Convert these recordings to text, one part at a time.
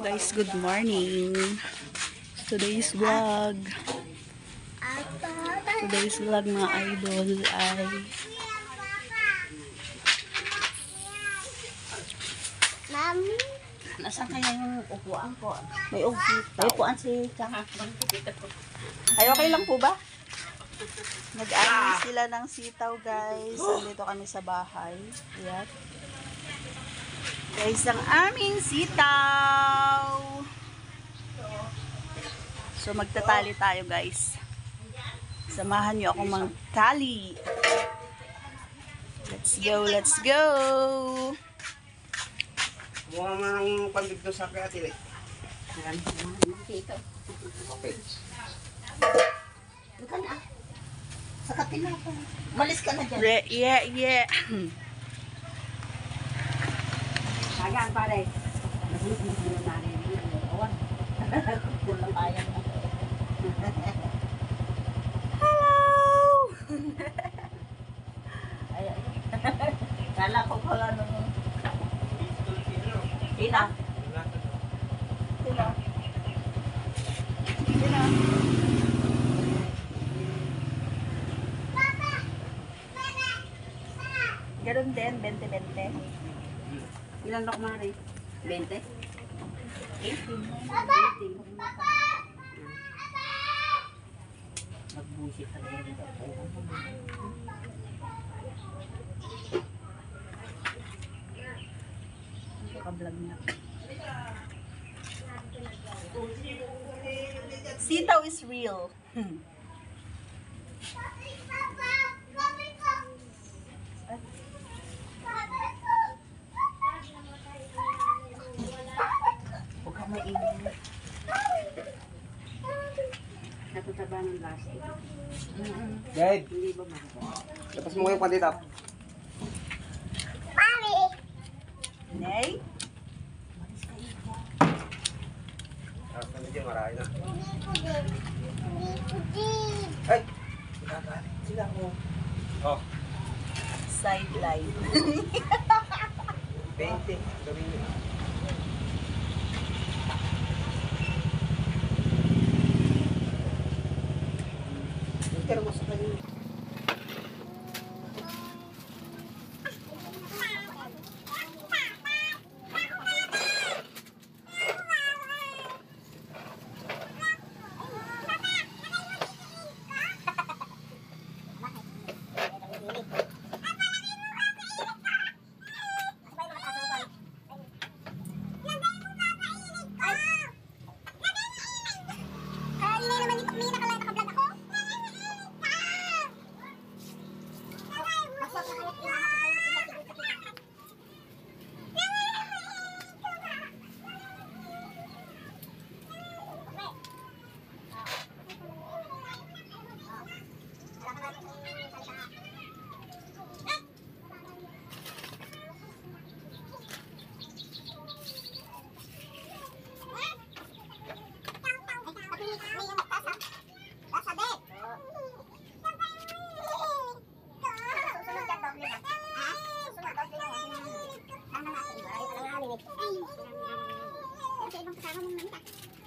Guys, good morning. Today's vlog mga idol ay nasaan kaya yung upuan ko? May upuan si Tsaka. Ay, okay lang po ba? Nag-ani sila ng sitaw, guys. Andito kami sa bahay. Ayan. Guys, ang aming sitaw. So, magtatali tayo, guys. Samahan niyo akong magtali. Let's go, let's go. Mukha mo ng pandito sa kaya tili. Okay. Bukan ah. Sa kapila ko. Malis ka na dyan. Yeah. Sagaan pare. Kulang tayo. Hello! Kala ko pala nung... Sina? Ganun din, 20-20. Ilan na kumari? 20? 18. Nagbusit talaga dito. Ka-vlog na. Sitaw is real. Huwag ka mainit. Natutaba ng lastik. Guide, Hindi ba mahaba? tapos mo yung pandito. Nay? Medyo marami na. Ay! Sila ko. Oh, Sideline. 20. Gawin nyo. Pero mas kanina.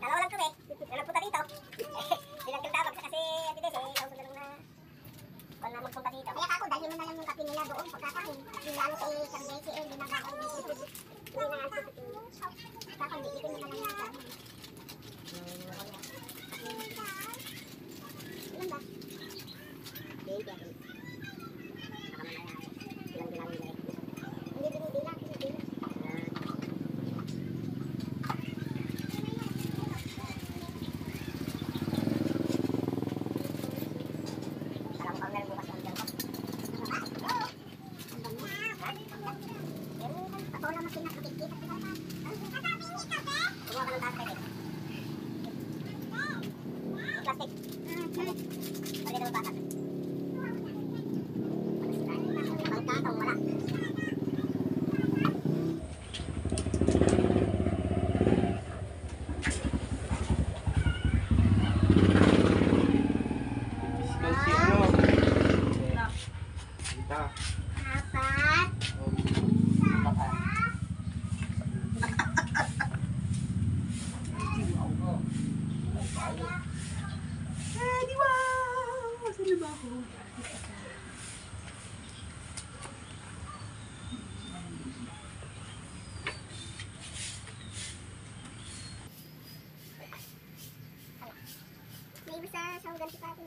Dalawa lang kami. Dalang punta dito. Bilang kildabag kasi Atides eh. Ikaw sundan na wala magpunta dito. Kaya ako, dahil mo na lang yung kape nila doon pagkakain. Lalo sa isang beses eh. Hindi na ako dito. Hindi na ako dito. Kako, hindi ito na lang yung kape. Ilan ba? Hindi ako. Bilang-bilang nila eh. Hindi binibilang. Kumuha ka ng tatay. May iba sa sahugan si Pati.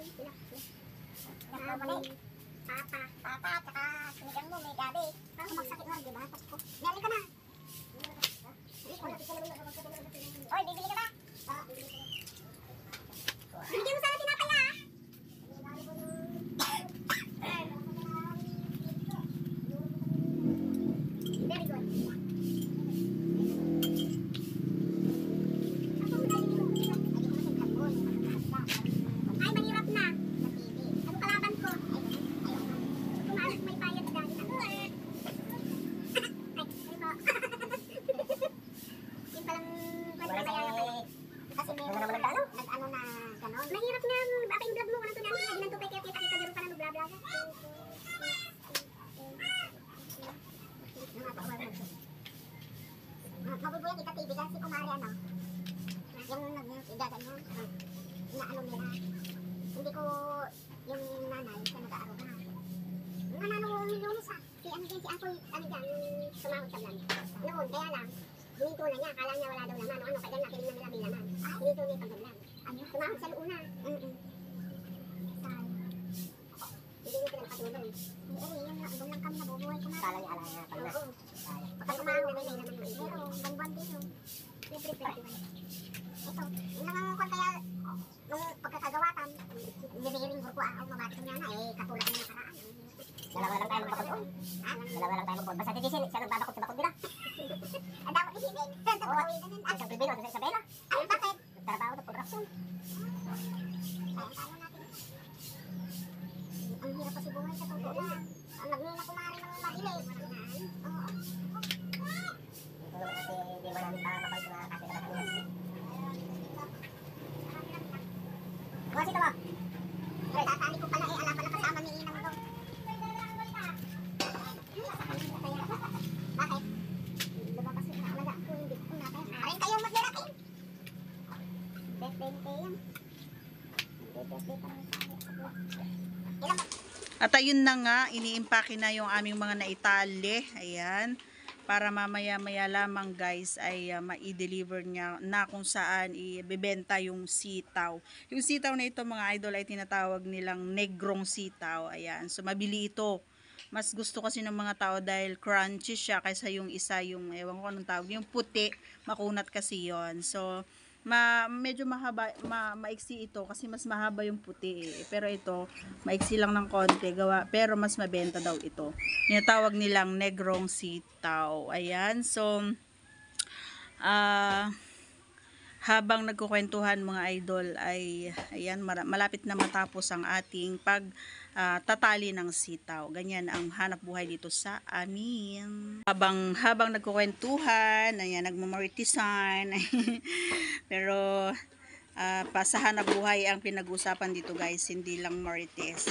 Papa, tsaka sinigang mo, may gabi. Parang magsakit na, di ba? Meron ka na. Oy, bibili ka ba? Bibigyan mo sana tinapay na, Very good. Ay, mahirap na. Ang kalaban ko. Kumalas may bayad dahil ano eh. Ay, yun palang kasi may nag-ano na gano'n. Mahirap na, baka yung vlog mo, walang tunay, hindi nang tupay, kaya kita-kita dyan pa na nag-vlog. Mabubuyan kita TV kasi kumari ano, yung nag-idagan mo, inaano nila. Hindi ko yung nanay siya nag-aaruga. Yung nanalo milyones ha. Si ano din, si Apoy, ano dyan, sumahod sa vlog. Noon, kaya lang, hininto na niya, akala niya wala daw naman. Ano, kaya nakinig na nila may laman. Hininto niya yung pag-vlog. Ano, sumahod siya noon na. Hindi niya pinagpatuloy. Hindi, yun lang, doon lang kami nabubuhay kumari. Kala niya, ala niya, pag na. Kapag kumahod na may laman mo. Pero, buwan din yun. Libre. Ito, yun lang ang kwan kaya, nung pagkakagawatan, nibiring grupo ako, mabati ko niya na, katulad ng nakaraan. Dalawa lang tayo magpakot doon. Dalawa lang tayo magpakot. Basta titisin, siya nagbabakot sa bakot nila. Ang dapat isipin. Ang isang bibino, sa Isabela. Ay, bakit? Nagtrabaho ng production. Ang hirap kasi buhay sa totoo lang. Ang nagmina kumari ng madilig. Oo. Ito naman kasi hindi marami pa mapag na kasi nakatulas. Bukas ito mo. Pero tatali ko pala ala pala kasama ni Inang to. Bakit? Lumabas yung nakalaga ko, hindi ko natin. Arin kayong maglirakin. Bet-bente yan. Bet-bente pa naman sa akin. Ilang ba? At ayun na nga, iniimpake na yung aming mga naitali. Ayan. Para mamaya-maya lamang guys ay ma-deliver niya na kung saan ibebenta yung sitaw. Yung sitaw na ito mga idol ay tinatawag nilang negrong sitaw. Ayan. So mabili ito. Mas gusto kasi ng mga tao dahil crunchy siya kaysa yung isa yung ewan ko anong tawag. Yung puti, makunat kasi yon. So medyo mahaba, maiksi ito kasi mas mahaba yung puti eh. Pero ito, maiksi lang ng konti gawa, pero mas mabenta daw ito. Tinatawag nilang negrong sitaw. Ayan, so habang nagkukwentuhan mga idol ay ayan, malapit na matapos ang ating tatali ng sitaw. Ganyan ang hanap buhay dito sa amin. Habang nagkukwentuhan, ayan, nagmamoritisan. Pero sa hanap buhay ang pinag-usapan dito guys, hindi lang marites.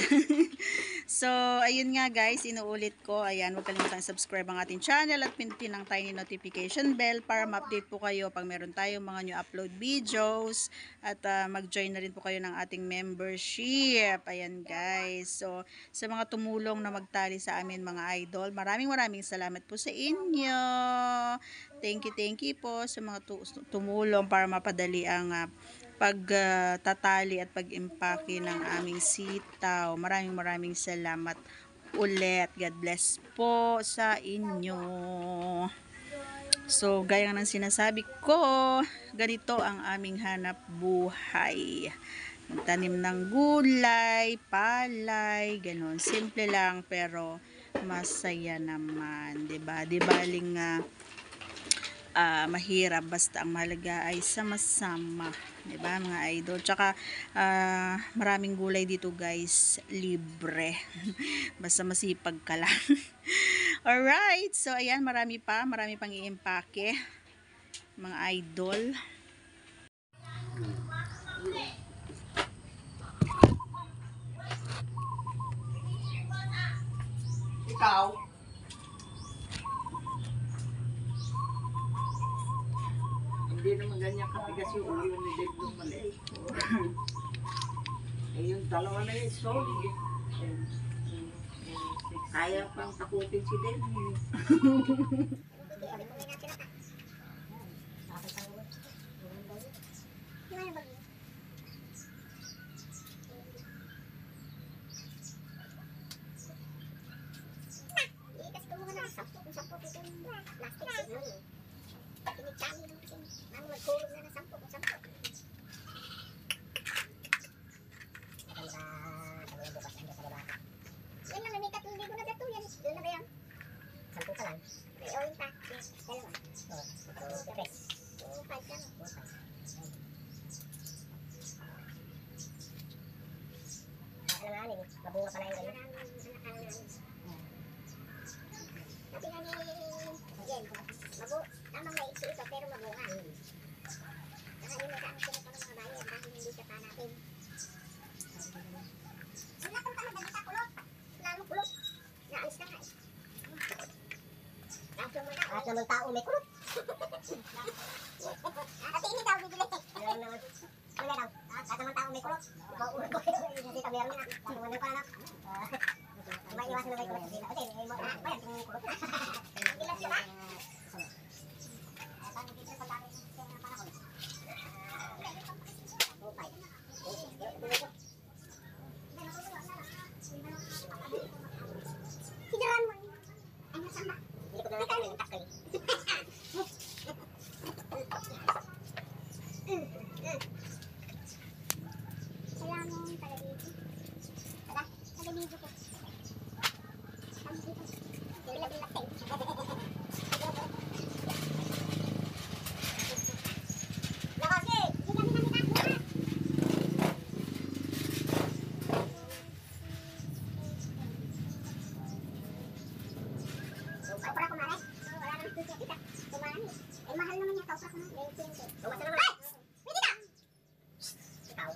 So, ayun nga guys, inuulit ko, ayan, huwag kalimutan subscribe ang ating channel at pindutin ang tiny notification bell para ma-update po kayo pag meron tayong mga new upload videos at mag-join na rin po kayo ng ating membership. Ayan guys, so sa mga tumulong na magtali sa amin mga idol, maraming salamat po sa inyo. Thank you po sa mga tumulong para mapadali ang pagtatali at pag-impake ng aming sitaw. Maraming salamat ulit. God bless po sa inyo. So, gaya ng sinasabi ko, ganito ang aming hanap buhay. Magtanim ng gulay, palay, ganon. Simple lang pero masaya naman, 'di ba? Di baling mahirap, basta ang mahalaga ay sama-sama, 'di ba mga idol? Tsaka maraming gulay dito guys, libre. Basta masipag ka lang. Alright, so ayan, marami pang i-impake mga idol. Ikaw? Hindi naman ganyan katigas yung ulo ni Dave nung maliit. Eh yung dalawa na yun, solid. Kaya pang takutin si Denny. Yan lang, may 3,000 na gato yan. Doon na ba yan? 10 pa lang. May oil pa. Dalawa. Yes. 5 lang. Alanganin, mabunga pala yung ganyan. Sabi nga ni Jen, tamang may ito pero mabunga. Saka yun sa amin sila pa ng mga bayan dahil hindi siya pa natin. Sila kung tama dali sa kulot. Lalo kulot. Naalis na nga eh. Lahat naman tao may kulot. Ate ini daw bibili. Ano naman? Ano daw? Lahat naman tao may kulot. Mauulog ko kayo. Hindi kami namin na. Tumanin pa na. May iwasan na may kulot. Kasi may mga bayan tingin kulot. Gilas yun ha? Saan dito sa dami ng panahon? Upay. Hidaran mo. Ay, nasama. Hindi ko na natin yung takali. Salamat taga dito. Taga dito ko. Taga dito. Bila-bila tayo. Nakasi! Hindi kami namin. Kopra ko mare. Wala nang tutok kita. Kumain. Eh mahal naman yung kopra ko na. 20. Lumas na naman. Ay! Pwede ka! Ikaw.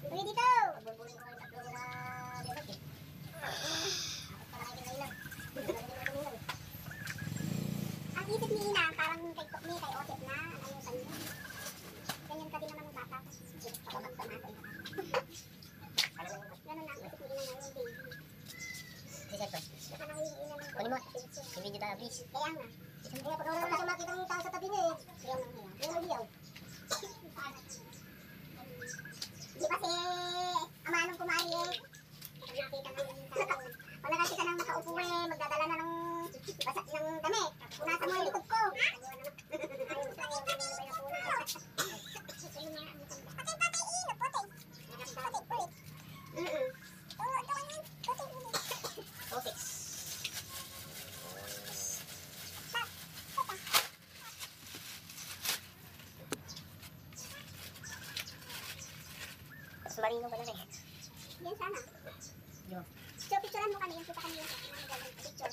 Pwede dito! Pagbubulin ko kayo tatlo na bebek eh. Dapat pala kayo kinailan. Ang isip ni Ina, parang kay Osip na. Ang ayusan niya. Ganyan ka din naman ng bata. Pakabang sa natin. Ganun na ang isip ni Ina ngayon, baby. Kunin mo. I-video tayo, please. Kaya nga. Kaya pag wala na siya makita ng tao sa tabi niya eh. Kaya nga kaya. Kaya mag-iyaw. Di ba si Amanong kumari eh? Pag nakita ng nakaupo eh, magdadala na ng basak ng damit. Punasan mo yung likod ko. Okay. Marino pala na eh. Yan sana. Yo. So, picturean mo kami yung kita kami yung picture.